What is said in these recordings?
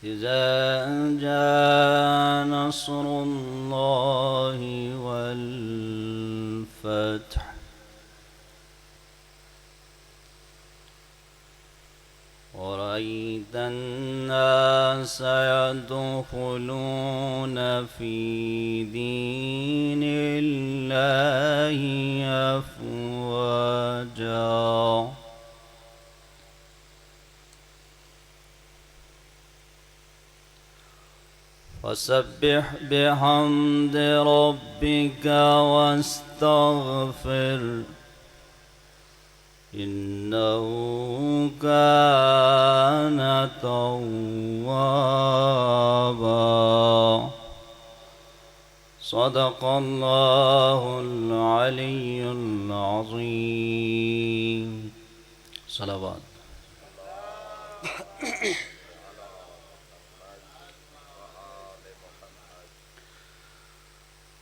إذا جاء نصر الله والفتح ورأيت الناس يدخلون في دين الله أفواجا فسبح بحمد ربك واستغفر إنه كان توابا صدق الله العلي العظيم صلوات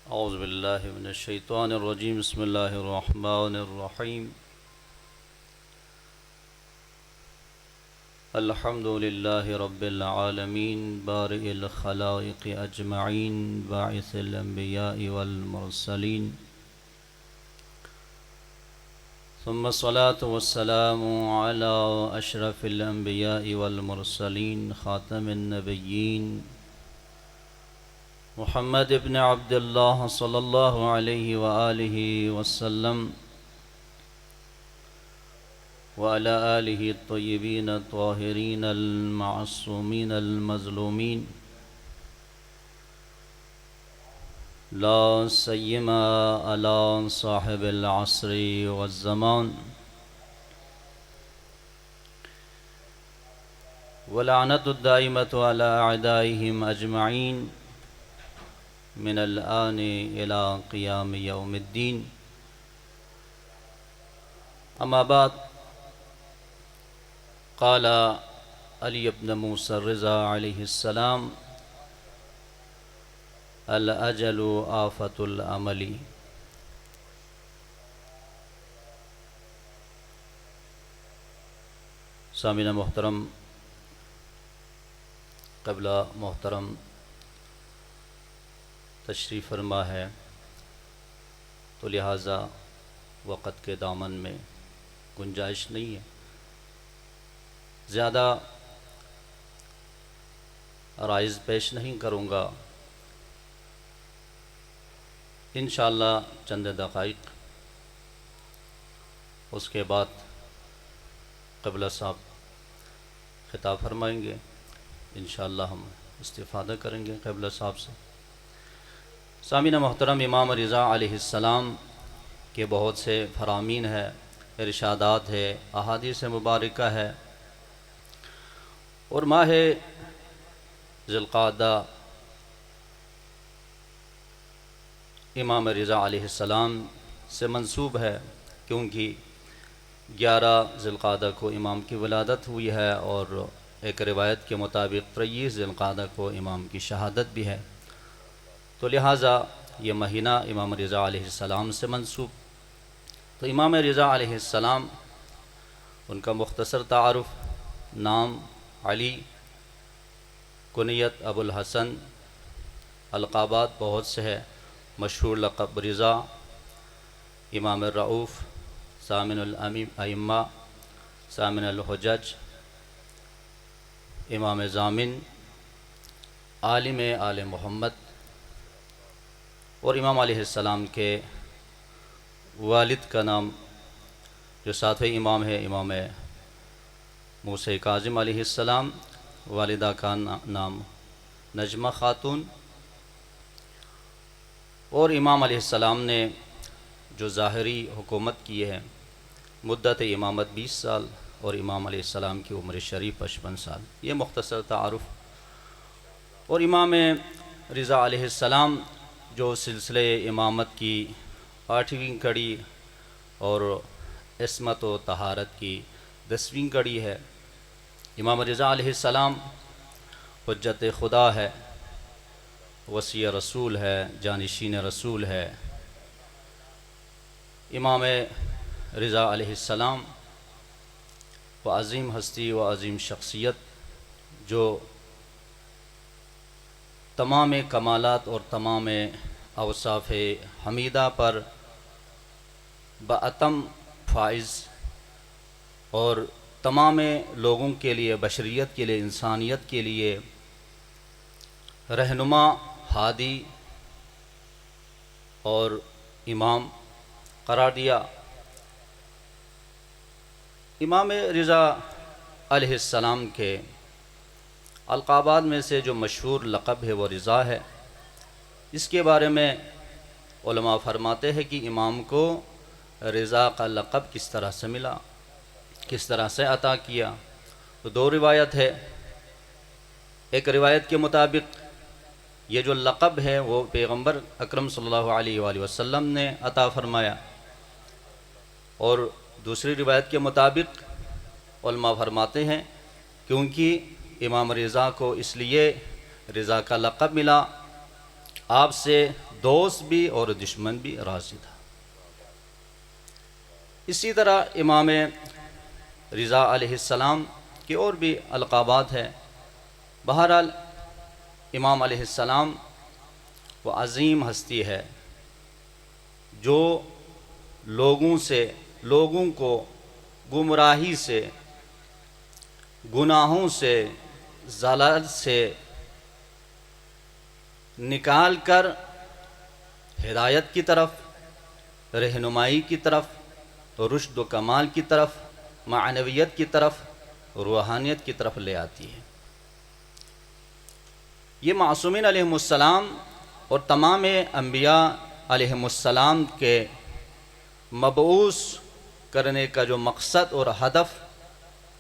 أعوذ بالله من الشيطان الرجيم بسم الله الرحمن الرحيم الحمد لله رب العالمين بارئ الخلائق أجمعين باعث الأنبياء والمرسلين ثم الصلاة والسلام على أشرف الأنبياء والمرسلين خاتم النبيين محمد بن عبد الله صلى الله عليه وآله وسلم وعلى آله الطيبين الطاهرين المعصومين المظلومين لا سيما على صاحب العصر والزمان ولعنة الدائمة على أعدائهم أجمعين من الآن إلى قيام يوم الدين أما بعد قال علی بن موسى الرضا علیہ السلام الأجل آفة العمل سامعین محترم قبلہ محترم تشریف فرما ہے تو لہٰذا وقت کے دامن میں گنجائش نہیں ہے، زیادہ عرائض پیش نہیں کروں گا، انشاءاللہ چند دقائق اس کے بعد قبلہ صاحب خطاب فرمائیں گے، انشاءاللہ ہم استفادہ کریں گے قبلہ صاحب سے۔ سامعین محترم، امام رضا علیہ السلام کے بہت سے فرامین ہے، ارشادات ہے، احادیث مبارکہ ہے، اور ماہ ذی القعدہ امام رضا علیہ السلام سے منسوب ہے، کیونکہ 11 ذی القعدہ کو امام کی ولادت ہوئی ہے، اور ایک روایت کے مطابق 23 ذی القعدہ کو امام کی شہادت بھی ہے، تو لہٰذا یہ مہینہ امام رضا علیہ السلام سے منسوب۔ تو امام رضا علیہ السلام، ان کا مختصر تعارف: نام علی، کنیت ابو الحسن، القابات بہت سے ہے، مشہور لقب رضا، امام الرؤوف، ثامن الائمہ، ثامن الحجج، امام ضامن، عالم آل محمد، اور امام علیہ السلام کے والد کا نام جو ساتویں امام ہے امام موسیٰ کاظم علیہ السلام، والدہ کا نام نجمہ خاتون، اور امام علیہ السلام نے جو ظاہری حکومت کی ہے مدت امامت 20 سال، اور امام علیہ السلام کی عمر شریف 55 سال، یہ مختصر تعارف۔ اور امام رضا علیہ السلام جو سلسلہ امامت کی 8ویں کڑی اور عصمت و طہارت کی 10ویں کڑی ہے، امام رضا علیہ السلام حجت خدا ہے، وصی رسول ہے، جانشین رسول ہے۔ امام رضا علیہ السلام وہ عظیم ہستی و عظیم شخصیت جو تمام کمالات اور تمام اوصاف حمیدہ پر باتم فائز اور تمام لوگوں کے لیے، بشریت کے لیے، انسانیت کے لیے رہنما، ہادی اور امام قرار دیا۔ امام رضا علیہ السلام کے القابات میں سے جو مشہور لقب ہے وہ رضا ہے۔ اس کے بارے میں علماء فرماتے ہیں کہ امام کو رضا کا لقب کس طرح سے ملا، کس طرح سے عطا کیا۔ تو دو روایت ہے۔ ایک روایت کے مطابق یہ جو لقب ہے وہ پیغمبر اکرم صلی اللہ علیہ وآلہ وسلم نے عطا فرمایا، اور دوسری روایت کے مطابق علماء فرماتے ہیں کیونکہ امام رضا کو اس لیے رضا کا لقب ملا، آپ سے دوست بھی اور دشمن بھی راضی تھا۔ اسی طرح امام رضا علیہ السلام کے اور بھی القابات ہیں۔ بہرحال امام علیہ السلام وہ عظیم ہستی ہے جو لوگوں کو گمراہی سے، گناہوں سے، ضلالت سے نکال کر ہدایت کی طرف، رہنمائی کی طرف، رشد و کمال کی طرف، معنویت کی طرف، روحانیت کی طرف لے آتی ہے۔ یہ معصومین علیہم السلام اور تمام انبیاء علیہم السلام کے مبعوث کرنے کا جو مقصد اور ہدف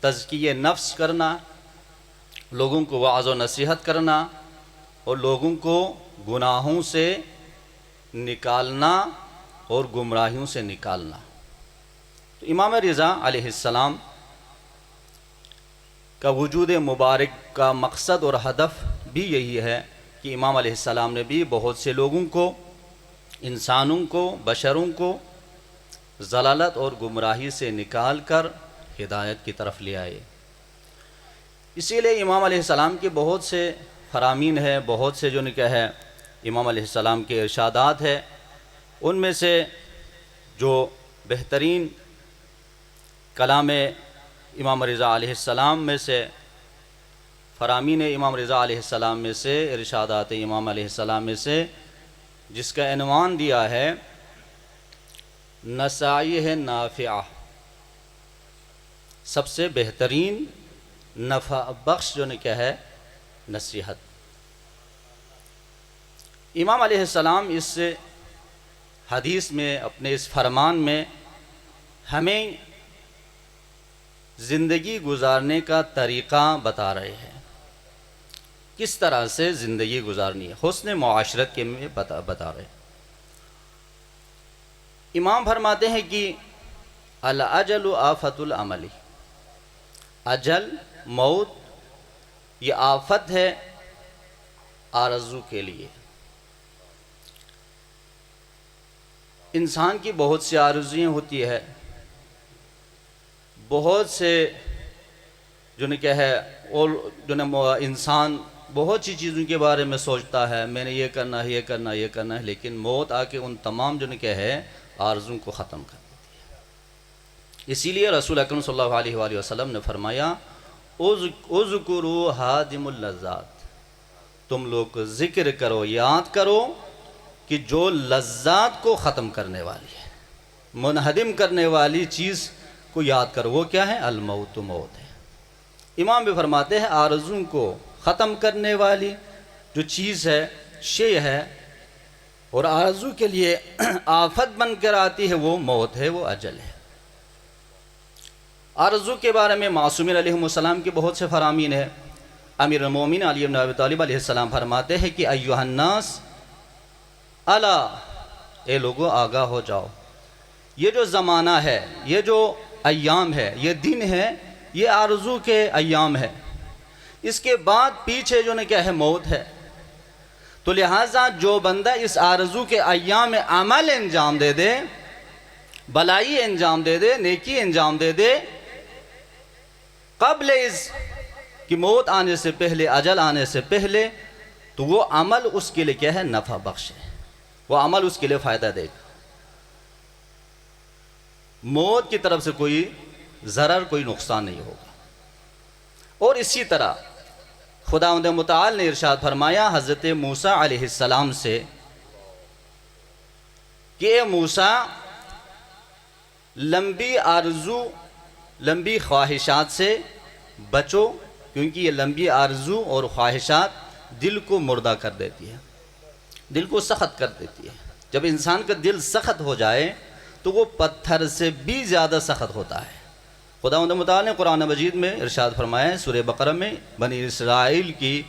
تزکیہ نفس کرنا، لوگوں کو وعظ و نصیحت کرنا اور لوگوں کو گناہوں سے نکالنا اور گمراہیوں سے نکالنا۔ تو امام رضا علیہ السلام کا وجود مبارک کا مقصد اور ہدف بھی یہی ہے کہ امام علیہ السلام نے بھی بہت سے لوگوں کو، انسانوں کو، بشروں کو ضلالت اور گمراہی سے نکال کر ہدایت کی طرف لے آئے۔ اسی لیے امام علیہ السلام کے بہت سے فرامین ہیں، بہت سے جو نکاح ہے امام علیہ السلام کے ارشادات ہیں۔ ان میں سے جو بہترین کلام امام رضا علیہ السلام میں سے، فرامین امام رضا علیہ السلام میں سے، ارشادات امام علیہ السلام میں سے، جس کا عنوان دیا ہے نصائح نافعہ، سب سے بہترین نفع بخش جو نکاح ہے نصیحت۔ امام علیہ السلام اس حدیث میں، اپنے اس فرمان میں ہمیں زندگی گزارنے کا طریقہ بتا رہے ہیں، کس طرح سے زندگی گزارنی ہے، حسن معاشرت کے میں بتا رہے ہیں۔ امام فرماتے ہیں کہ العجل آفت العمل، اجل، موت یہ آفت ہے آرزو کے لیے۔ انسان کی بہت سی آرزویں ہوتی ہے، بہت سے جو نہ ہے، اور جو نہ انسان بہت سی چیزوں کے بارے میں سوچتا ہے، میں نے یہ کرنا ہے، یہ کرنا ہے، یہ کرنا ہے، لیکن موت آ کے ان تمام جو نہ ہے آرزوں کو ختم کر دیتی ہے۔ اسی لیے رسول اکرم صلی اللہ علیہ وآلہ وسلم نے فرمایا اذکروا ہادم اللذات، تم لوگ ذکر کرو، یاد کرو کہ جو لذات کو ختم کرنے والی ہے، منہدم کرنے والی چیز کو یاد کرو۔ وہ کیا ہے؟ الموت، موت ہے۔ امام بھی فرماتے ہیں آرزوں کو ختم کرنے والی جو چیز ہے، شے ہے، اور آرزو کے لیے آفت بن کر آتی ہے، وہ موت ہے، وہ اجل ہے۔ آرزو کے بارے میں معصومین علیہ السلام کے بہت سے فرامین ہیں۔ امیر المومنین علی بن ابی طالب علیہ السلام فرماتے ہیں کہ ایھا الناس الا، اے لوگو آگاہ ہو جاؤ، یہ جو زمانہ ہے، یہ جو ایام ہے، یہ دن ہے، یہ آرزو کے ایام ہے، اس کے بعد پیچھے جو کیا ہے موت ہے۔ تو لہٰذا جو بندہ اس آرزو کے ایام میں عمل انجام دے دے، بلائی انجام دے دے، نیکی انجام دے دے، قبل اس کہ موت آنے سے پہلے، اجل آنے سے پہلے، تو وہ عمل اس کے لیے کیا ہے؟ نفع بخش ہے، وہ عمل اس کے لیے فائدہ دے گا، موت کی طرف سے کوئی ضرر کوئی نقصان نہیں ہوگا۔ اور اسی طرح خداوند متعال نے ارشاد فرمایا حضرت موسیٰ علیہ السلام سے کہ اے موسیٰ لمبی آرزو لمبی خواہشات سے بچو، کیونکہ یہ لمبی آرزو اور خواہشات دل کو مردہ کر دیتی ہے، دل کو سخت کر دیتی ہے۔ جب انسان کا دل سخت ہو جائے تو وہ پتھر سے بھی زیادہ سخت ہوتا ہے۔ خداوند متعال نے قرآن مجید میں ارشاد فرمایا ہے سورہ بقرہ میں بنی اسرائیل کی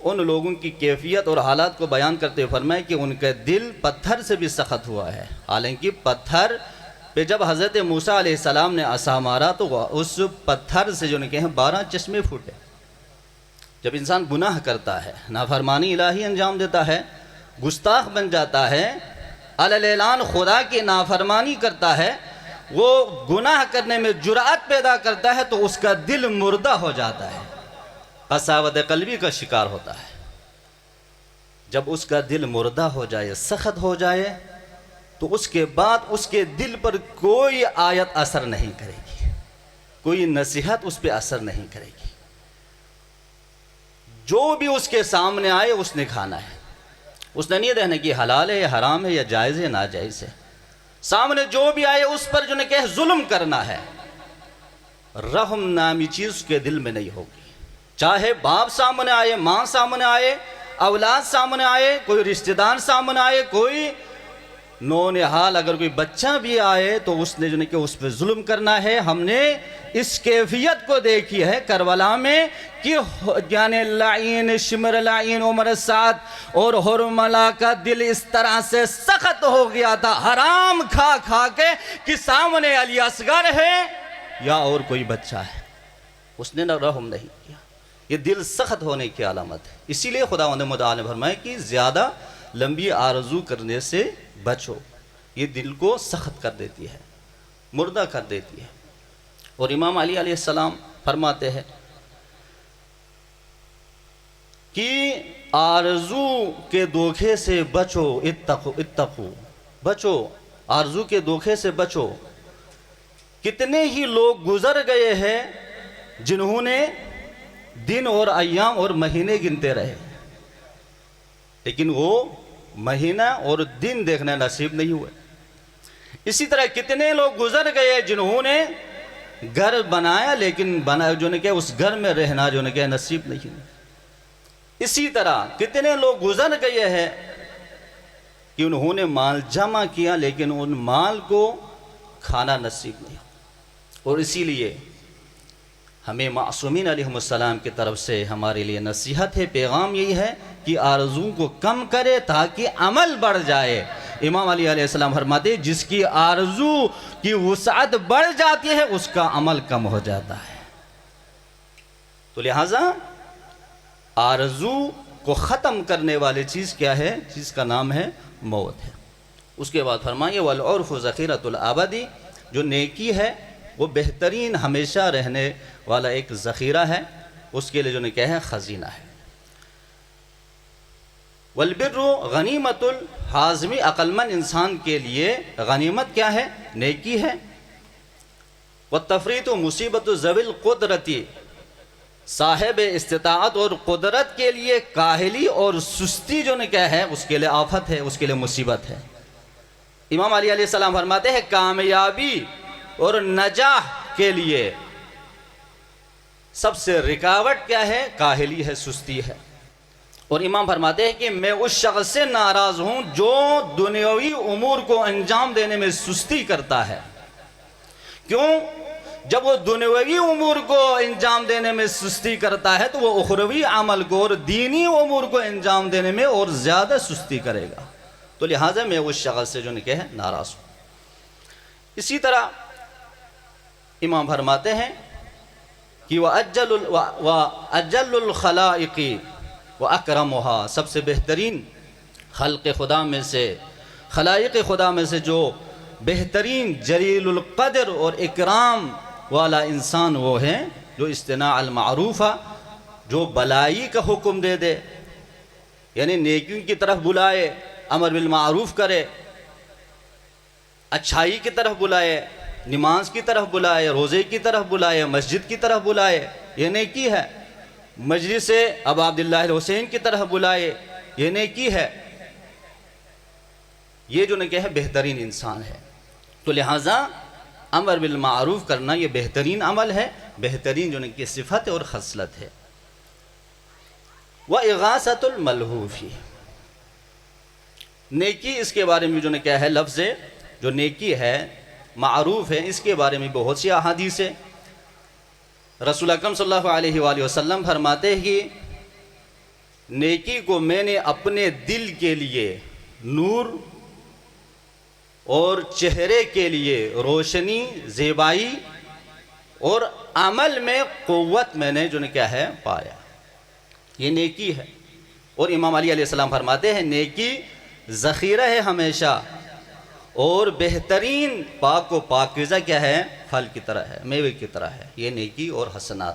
ان لوگوں کی کیفیت اور حالات کو بیان کرتے ہوئے فرمایا کہ ان کا دل پتھر سے بھی سخت ہوا ہے، حالانکہ پتھر پہ جب حضرت موسیٰ علیہ السلام نے عصا مارا تو اس پتھر سے جو کہ 12 چشمے پھوٹے۔ جب انسان گناہ کرتا ہے، نافرمانی الہی انجام دیتا ہے، گستاخ بن جاتا ہے، علی اعلان خدا کی نافرمانی کرتا ہے، وہ گناہ کرنے میں جرأت پیدا کرتا ہے تو اس کا دل مردہ ہو جاتا ہے، قساوت قلبی کا شکار ہوتا ہے۔ جب اس کا دل مردہ ہو جائے، سخت ہو جائے، تو اس کے بعد اس کے دل پر کوئی آیت اثر نہیں کرے گی، کوئی نصیحت اس پہ اثر نہیں کرے گی۔ جو بھی اس کے سامنے آئے اس نے کھانا ہے، اس نے نہیں دیکھنا کہ حلال ہے یا حرام ہے یا جائز ہے ناجائز ہے، سامنے جو بھی آئے اس پر جو نے کہ ظلم کرنا ہے۔ رحم نامی چیز اس کے دل میں نہیں ہوگی، چاہے باپ سامنے آئے، ماں سامنے آئے، اولاد سامنے آئے، کوئی رشتہ دار سامنے آئے، کوئی نونہال اگر کوئی بچہ بھی آئے تو اس نے جو کہ اس پہ ظلم کرنا ہے۔ ہم نے اس کیفیت کو دیکھی ہے کربلا میں کہ یعنی لعین شمر لعین عمر سعد اور حرملہ کا دل اس طرح سے سخت ہو گیا تھا حرام کھا کھا کے کہ سامنے علی اصغر ہے یا اور کوئی بچہ ہے، اس نے نہ رحم نہیں کیا۔ یہ دل سخت ہونے کی علامت ہے۔ اسی لیے خداوند متعال نے فرمایا کہ زیادہ لمبی آرزو کرنے سے بچو، یہ دل کو سخت کر دیتی ہے، مردہ کر دیتی ہے۔ اور امام علی علیہ السلام فرماتے ہیں کہ آرزو کے دھوکے سے بچو، اتقو بچو، آرزو کے دھوکے سے بچو۔ کتنے ہی لوگ گزر گئے ہیں جنہوں نے دن اور ایام اور مہینے گنتے رہے، لیکن وہ مہینہ اور دن دیکھنا نصیب نہیں ہوئے۔ اسی طرح کتنے لوگ گزر گئے جنہوں نے گھر بنایا لیکن جو نے کہ اس گھر میں رہنا جو نے کہ نصیب نہیں ہوئے۔ اسی طرح کتنے لوگ گزر گئے ہیں کہ انہوں نے مال جمع کیا لیکن ان مال کو کھانا نصیب نہیں ہوا۔ اور اسی لیے ہمیں معصومین علیہ السلام کی طرف سے ہمارے لیے نصیحت ہے، پیغام یہی ہے کہ آرزو کو کم کرے تاکہ عمل بڑھ جائے۔ امام علی علیہ السلام فرماتے ہیں جس کی آرزو کی وسعت بڑھ جاتی ہے اس کا عمل کم ہو جاتا ہے۔ تو لہٰذا آرزو کو ختم کرنے والی چیز کیا ہے؟ چیز کا نام ہے موت ہے۔ اس کے بعد فرمائیے والعرف ذخیرۃ الابدی، جو نیکی ہے وہ بہترین ہمیشہ رہنے والا ایک ذخیرہ ہے، اس کے لیے جو نے کہا ہے خزینہ ہے۔ والبر غنیمت الحازمی، عقل مند انسان کے لیے غنیمت کیا ہے؟ نیکی ہے۔ والتفریط مصیبت ذوی القدرتی، صاحب استطاعت اور قدرت کے لیے کاہلی اور سستی جو نے کیا ہے اس کے لیے آفت ہے، اس کے لیے مصیبت ہے۔ امام علی علیہ السلام فرماتے ہیں کامیابی اور نجاح کے لیے سب سے رکاوٹ کیا ہے؟ کاہلی ہے، سستی ہے۔ اور امام فرماتے ہیں کہ میں اس شخص سے ناراض ہوں جو دنیاوی امور کو انجام دینے میں سستی کرتا ہے۔ کیوں؟ جب وہ دنیاوی امور کو انجام دینے میں سستی کرتا ہے تو وہ اخروی عمل کو اور دینی امور کو انجام دینے میں اور زیادہ سستی کرے گا۔ تو لہٰذا میں اس شخص سے جو نے کہا ہے ناراض ہوں۔ اسی طرح امام فرماتے ہیں کہ وَأَجَلُّ الْخَلَائِقِ وَأَكْرَمُهَا، سب سے بہترین خلق خدا میں سے، خلائق خدا میں سے جو بہترین جلیل القدر اور اکرام والا انسان وہ ہے جو اصطناع المعروف، جو بلائی کا حکم دے دے، یعنی نیکیوں کی طرف بلائے، امر بالمعروف کرے، اچھائی کی طرف بلائے، نماز کی طرف بلائے، روزے کی طرف بلائے، مسجد کی طرف بلائے، یہ نیکی ہے۔ مجلس ابا عبداللہ الحسین کی طرف بلائے، یہ نیکی ہے۔ یہ جو نیکی ہے بہترین انسان ہے۔ تو لہٰذا امر بالمعروف کرنا یہ بہترین عمل ہے، بہترین جو نیکی صفت اور خصلت ہے۔ وَإِغَاثَةُ الْمَلْهُوفِ، نیکی اس کے بارے میں جو نیکی ہے، لفظ جو نیکی ہے معروف ہے، اس کے بارے میں بہت سی احادیث ہے۔ رسول اکرم صلی اللہ علیہ وآلہ وسلم فرماتے ہیں کہ نیکی کو میں نے اپنے دل کے لیے نور اور چہرے کے لیے روشنی، زیبائی اور عمل میں قوت میں نے جو کیا ہے پایا، یہ نیکی ہے۔ اور امام علی علیہ السلام فرماتے ہیں نیکی ذخیرہ ہے ہمیشہ، اور بہترین پاک و پاکیزہ کیا ہے، پھل کی طرح ہے، میوے کی طرح ہے، یہ نیکی اور حسنات۔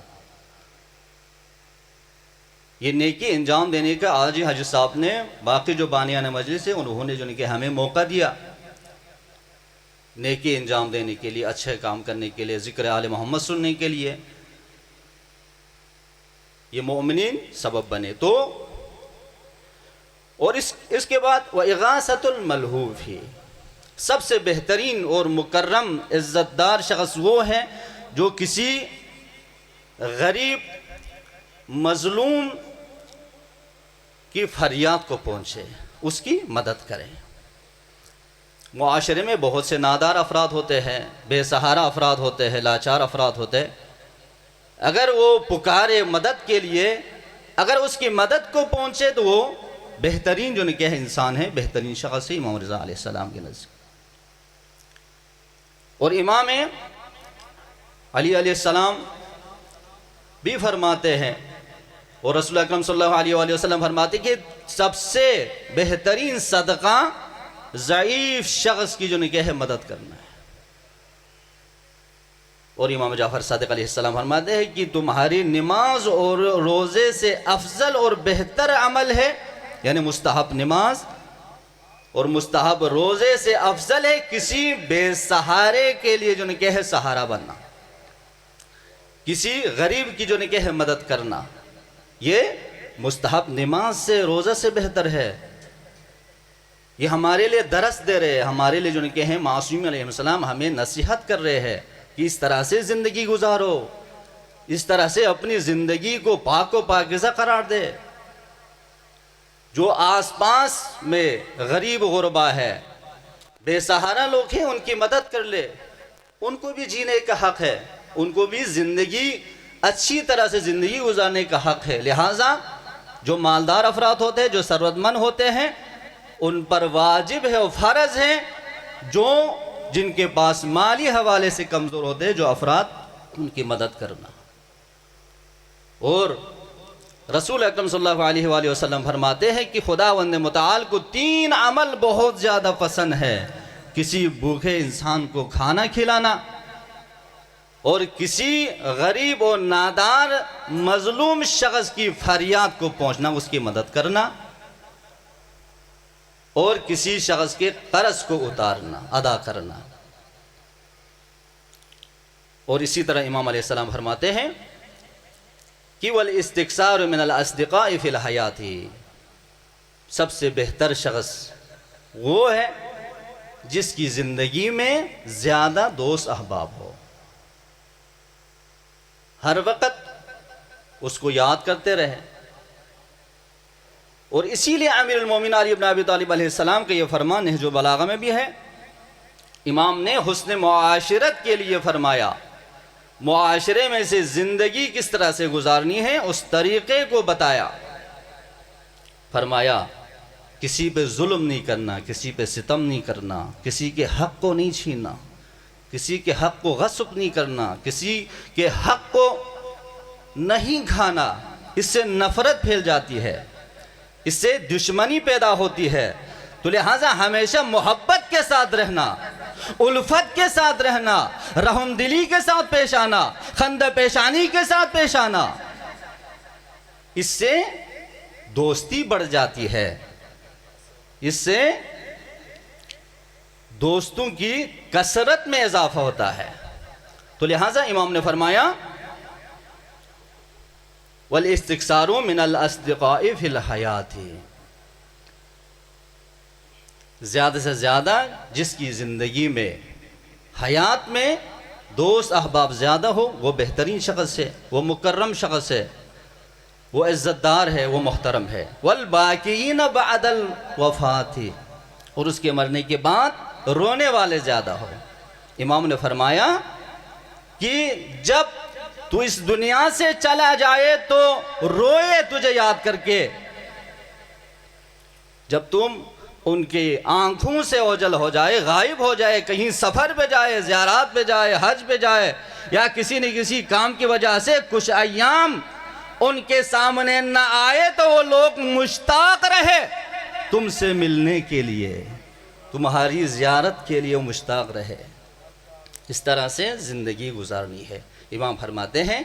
یہ نیکی انجام دینے کا آج ہی حاجی صاحب نے، باقی جو بانیان مجلس ہیں انہوں نے جو کہ ہمیں موقع دیا نیکی انجام دینے کے لیے، اچھے کام کرنے کے لیے، ذکر آل محمد سننے کے لیے، یہ مومنین سبب بنے۔ تو اور اس کے بعد وَإِغَاثَةُ الْمَلْهُوفِ، سب سے بہترین اور مکرم عزت دار شخص وہ ہے جو کسی غریب مظلوم کی فریاد کو پہنچے، اس کی مدد کرے۔ معاشرے میں بہت سے نادار افراد ہوتے ہیں، بے سہارا افراد ہوتے ہیں، لاچار افراد ہوتے ہیں، اگر وہ پکارے مدد کے لیے، اگر اس کی مدد کو پہنچے تو وہ بہترین جو نکاح انسان ہے، بہترین شخص ہے امام رضا علیہ السلام کے نزدیک۔ اور امام علی علیہ السلام بھی فرماتے ہیں، اور رسول اکرم صلی اللہ علیہ وآلہ وسلم فرماتے ہیں کہ سب سے بہترین صدقہ ضعیف شخص کی جو نکاح ہے مدد کرنا ہے۔ اور امام جعفر صادق علیہ السلام فرماتے ہیں کہ تمہاری نماز اور روزے سے افضل اور بہتر عمل ہے، یعنی مستحب نماز اور مستحب روزے سے افضل ہے کسی بے سہارے کے لیے جو نکاح ہے سہارا بننا، کسی غریب کی جو نکاح ہے مدد کرنا، یہ مستحب نماز سے روزہ سے بہتر ہے۔ یہ ہمارے لیے درس دے رہے ہیں، ہمارے لیے جو نکاح ہے معصوم علیہ السلام ہمیں نصیحت کر رہے ہیں کہ اس طرح سے زندگی گزارو، اس طرح سے اپنی زندگی کو پاک و پاکیزہ قرار دے۔ جو آس پاس میں غریب غربا ہے، بے سہارا لوگ ہیں، ان کی مدد کر لے، ان کو بھی جینے کا حق ہے، ان کو بھی زندگی اچھی طرح سے زندگی گزارنے کا حق ہے۔ لہٰذا جو مالدار افراد ہوتے ہیں، جو ثروت مند ہوتے ہیں، ان پر واجب ہے اور فرض ہے، جن کے پاس مالی حوالے سے کمزور ہوتے ہیں جو افراد، ان کی مدد کرنا۔ اور رسول اکرم صلی اللہ علیہ وآلہ وسلم فرماتے ہیں کہ خداوند متعال کو 3 عمل بہت زیادہ پسند ہے، کسی بھوکے انسان کو کھانا کھلانا، اور کسی غریب اور نادار مظلوم شخص کی فریاد کو پہنچنا، اس کی مدد کرنا، اور کسی شخص کے قرض کو اتارنا، ادا کرنا۔ اور اسی طرح امام علیہ السلام فرماتے ہیں کہ وَالْإِسْتِكْثَارُ مِنَ الْأَصْدِقَاءِ فِي الْحَيَاةِ، سب سے بہتر شخص وہ ہے جس کی زندگی میں زیادہ دوست احباب ہو، ہر وقت اس کو یاد کرتے رہے۔ اور اسی لیے امیر المومنین علی بن ابی طالب علیہ السلام کا یہ فرمان نہج البلاغہ میں بھی ہے، امام نے حسن معاشرت کے لیے فرمایا، معاشرے میں سے زندگی کس طرح سے گزارنی ہے اس طریقے کو بتایا۔ فرمایا کسی پہ ظلم نہیں کرنا، کسی پہ ستم نہیں کرنا، کسی کے حق کو نہیں چھیننا، کسی کے حق کو غصب نہیں کرنا، کسی کے حق کو نہیں کھانا، اس سے نفرت پھیل جاتی ہے، اس سے دشمنی پیدا ہوتی ہے۔ تو لہٰذا ہمیشہ محبت کے ساتھ رہنا، الفت کے ساتھ رہنا، رحم دلی کے ساتھ پیش آنا، خندہ پیشانی کے ساتھ پیش آنا، اس سے دوستی بڑھ جاتی ہے، اس سے دوستوں کی کثرت میں اضافہ ہوتا ہے۔ تو لہٰذا امام نے فرمایا وَالْإِسْتِكْثَارُ مِنَ الْأَصْدِقَاءِ فِي الْحَيَاةِ، زیادہ سے زیادہ جس کی زندگی میں، حیات میں دوست احباب زیادہ ہو، وہ بہترین شخص ہے، وہ مکرم شخص ہے، وہ عزت دار ہے، وہ محترم ہے۔ وَالْبَاكِينَ بَعْدَ الْوَفَاةِ، اور اس کے مرنے کے بعد رونے والے زیادہ ہو۔ امام نے فرمایا کہ جب تو اس دنیا سے چلا جائے تو روئے تجھے یاد کر کے، جب تم ان کی آنکھوں سے اوجھل ہو جائے، غائب ہو جائے، کہیں سفر پہ جائے، زیارات پہ جائے، حج پہ جائے، یا کسی نہ کسی کام کی وجہ سے کچھ ایام ان کے سامنے نہ آئے، تو وہ لوگ مشتاق رہے تم سے ملنے کے لیے، تمہاری زیارت کے لیے مشتاق رہے۔ اس طرح سے زندگی گزارنی ہے۔ امام فرماتے ہیں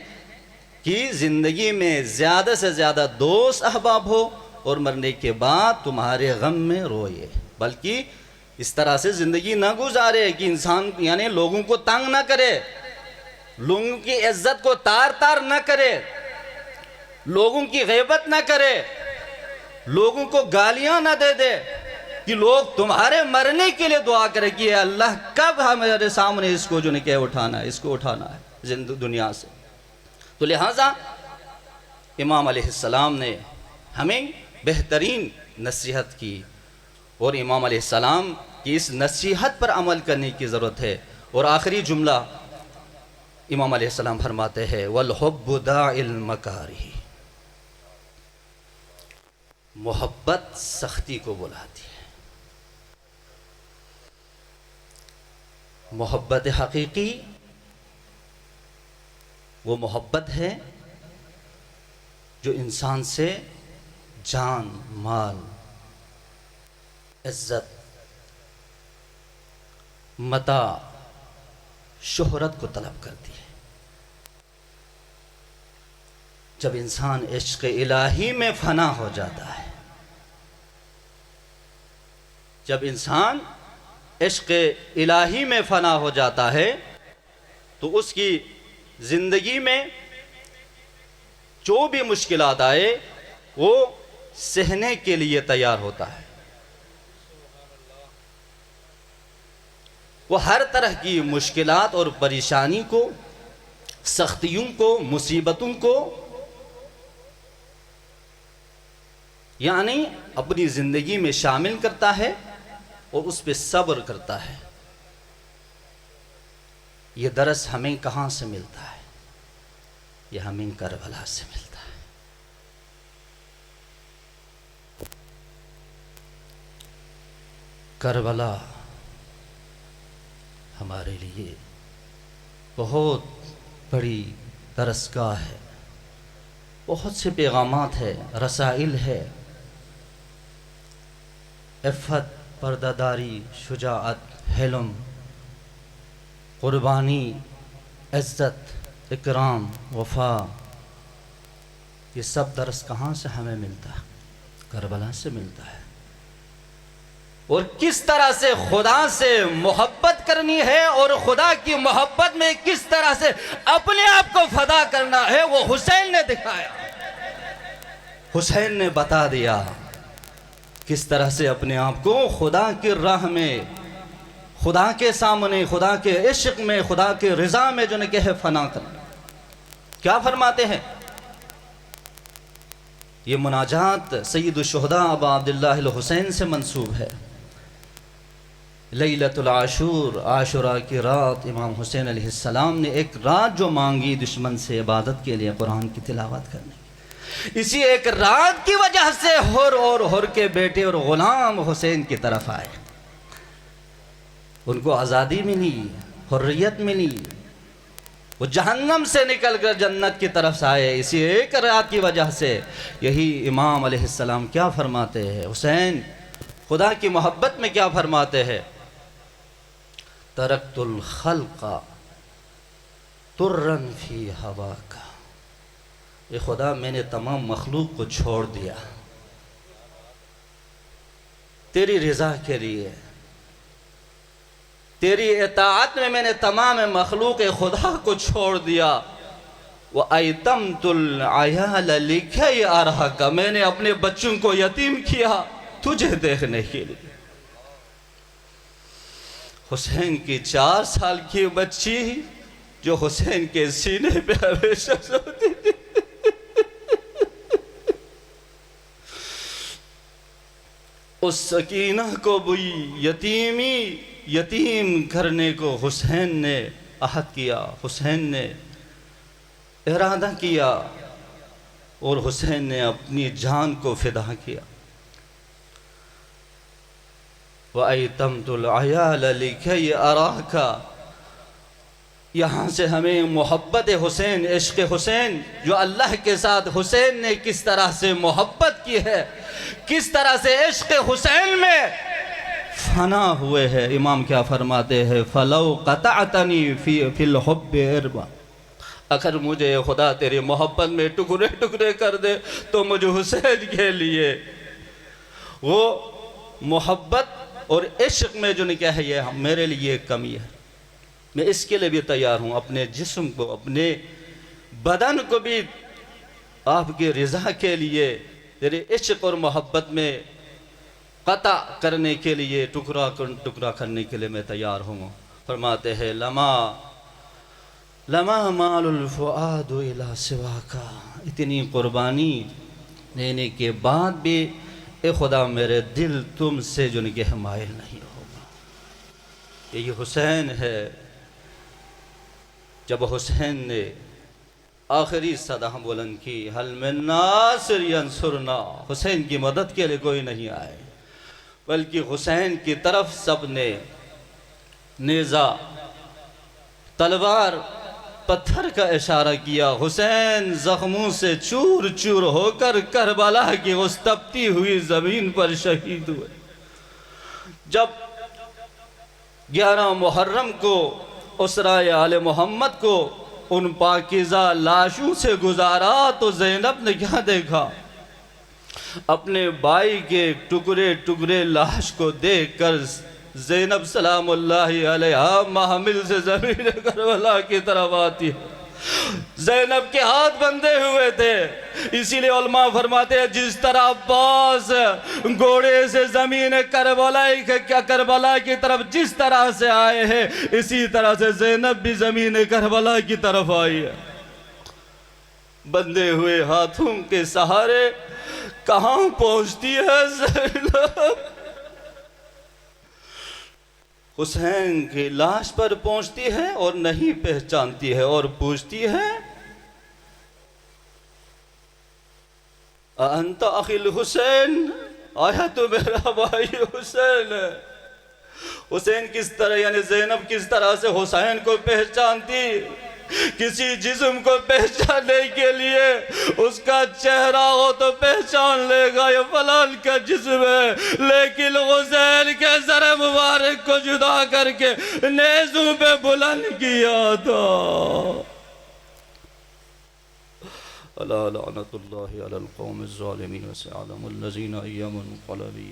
کہ زندگی میں زیادہ سے زیادہ دوست احباب ہو، اور مرنے کے بعد تمہارے غم میں روئے۔ بلکہ اس طرح سے زندگی نہ گزارے کہ انسان یعنی لوگوں کو تنگ نہ کرے، لوگوں کی عزت کو تار تار نہ کرے، لوگوں کی غیبت نہ کرے، لوگوں کو گالیاں نہ دے دے، کہ لوگ تمہارے مرنے کے لیے دعا کرے کہ اے اللہ کب ہمارے سامنے اس کو جو نے کہ اٹھانا ہے، اس کو اٹھانا ہے دنیا سے۔ تو لہٰذا امام علیہ السلام نے ہمیں بہترین نصیحت کی، اور امام علیہ السلام کی اس نصیحت پر عمل کرنے کی ضرورت ہے۔ اور آخری جملہ امام علیہ السلام فرماتے ہیں وَالْحُبُّ دَاعِ الْمَكَارِهِ، محبت سختی کو بلاتی ہے۔ محبت حقیقی وہ محبت ہے جو انسان سے جان، مال، عزت، متاع، شہرت کو طلب کرتی ہے۔ جب انسان عشق الہی میں فنا ہو جاتا ہے، جب انسان عشق الہی میں فنا ہو جاتا ہے، تو اس کی زندگی میں جو بھی مشکلات آئے وہ سہنے کے لیے تیار ہوتا ہے۔ وہ ہر طرح کی مشکلات اور پریشانی کو، سختیوں کو، مصیبتوں کو یعنی اپنی زندگی میں شامل کرتا ہے اور اس پہ صبر کرتا ہے۔ یہ درس ہمیں کہاں سے ملتا ہے؟ یہ ہمیں کربلا سے ملتا ہے۔ کربلا ہمارے لیے بہت بڑی درسگاہ ہے، بہت سے پیغامات ہے، رسائل ہے، عفت، پردہ داری، شجاعت، حلم، قربانی، عزت، اکرام، وفا، یہ سب درس کہاں سے ہمیں ملتا ہے؟ کربلا سے ملتا ہے۔ اور کس طرح سے خدا سے محبت کرنی ہے اور خدا کی محبت میں کس طرح سے اپنے آپ کو فدا کرنا ہے، وہ حسین نے دکھایا، حسین نے بتا دیا کس طرح سے اپنے آپ کو خدا کی راہ میں، خدا کے سامنے، خدا کے عشق میں، خدا کے رضا میں جو نے کہ ہے فنا کرنا۔ کیا فرماتے ہیں؟ یہ مناجات سید الشہداء ابا عبداللہ الحسین سے منسوب ہے۔ لیلۃ العاشور، عاشورہ کی رات، امام حسین علیہ السلام نے ایک رات جو مانگی دشمن سے عبادت کے لیے، قرآن کی تلاوت کرنے کی، اسی ایک رات کی وجہ سے ہر اور ہر کے بیٹے اور غلام حسین کی طرف آئے، ان کو آزادی ملی، حریت ملی، وہ جہنم سے نکل کر جنت کی طرف سے آئے اسی ایک رات کی وجہ سے۔ یہی امام علیہ السلام کیا فرماتے ہیں؟ حسین خدا کی محبت میں کیا فرماتے ہیں؟ ترکت الخلق ترن فی ہواک، اے خدا میں نے تمام مخلوق کو چھوڑ دیا تیری رضا کے لیے، تیری اطاعت میں نے تمام مخلوق خدا کو چھوڑ دیا۔ وَأَيْتَمْتُ الْعَيَالَ لِكَيْ أَرَاكَ، میں نے اپنے بچوں کو یتیم کیا تجھے دیکھنے کے لیے۔ حسین کی 4 سال کی بچی جو حسین کے سینے پہ ہمیشہ سوتی تھی، اس سکینہ کو بھی یتیم کرنے کو حسین نے عہد کیا، حسین نے ارادہ کیا، اور حسین نے اپنی جان کو فدا کیا۔ وَأَيْتَمْتُ الْعَيَالَ لِكَيْ أَرَاكَ، یہاں سے ہمیں محبت حسین، عشق حسین، جو اللہ کے ساتھ حسین نے کس طرح سے محبت کی ہے، کس طرح سے عشق حسین میں فنا ہوئے ہیں۔ امام کیا فرماتے ہیں؟ فَلَوْ قَطَعْتَنِي فِي الْحُبِّ عِرْبًا، اگر مجھے خدا تیری محبت میں ٹکڑے ٹکڑے کر دے تو مجھے حسین کے لیے وہ محبت اور عشق میں جو نکاح ہے یہ میرے لیے کمی ہے۔ میں اس کے لیے بھی تیار ہوں، اپنے جسم کو، اپنے بدن کو بھی آپ کی رضا کے لیے، تیرے عشق اور محبت میں قطع کرنے کے لیے، ٹکڑا کرنے کے لیے میں تیار ہوں۔ فرماتے ہیں لما مال الفؤاد الى سواکا، اتنی قربانی دینے کے بعد بھی اے خدا میرے دل تم سے جو نگہ مائل نہیں ہوگا۔ یہ حسین ہے۔ جب حسین نے آخری صدا بلند کی، حل من ناصر ینصرنا، حسین کی مدد کے لیے کوئی نہیں آئے، بلکہ حسین کی طرف سب نے نیزہ، تلوار، پتھر کا اشارہ کیا۔ حسین زخموں سے چور چور ہو کر کربلا کی اس تپتی ہوئی زمین پر شہید ہوئے۔ جب 11 محرم کو اسرائے آل محمد کو ان پاکیزہ لاشوں سے گزارا تو زینب نے کیا دیکھا؟ اپنے بھائی کے ٹکڑے ٹکڑے لاش کو دیکھ کر زینب سلام اللہ علیہا محمل سے زمین کربلا کی طرف آتی ہے۔ زینب کے ہاتھ بندھے ہوئے تھے، اسی لئے علماء فرماتے ہیں جس طرح عباس گھوڑے سے زمین کربلا کی طرف جس طرح سے آئے ہیں، اسی طرح سے زینب بھی زمین کربلا کی طرف آئی ہے۔ بندھے ہوئے ہاتھوں کے سہارے کہاں پہنچتی ہے زینب؟ حسین کی لاش پر پہنچتی ہے اور نہیں پہچانتی ہے، اور پوچھتی ہے انت اخی الحسین، آیا تو میرا بھائی حسین ہے۔ حسین کس طرح، یعنی زینب کس طرح سے حسین کو پہچانتی؟ کسی جسم کو پہچاننے کے لیے اس کا چہرہ ہو تو پہچان لے گا یہ فلان کا جسم ہے، لیکن حسین کے سر مبارک کو جدا کر کے نیزوں پہ بلند کیا تھا۔ الا لعنت اللہ علی القوم الظالمین وسيعلم الذین ایمن قلبی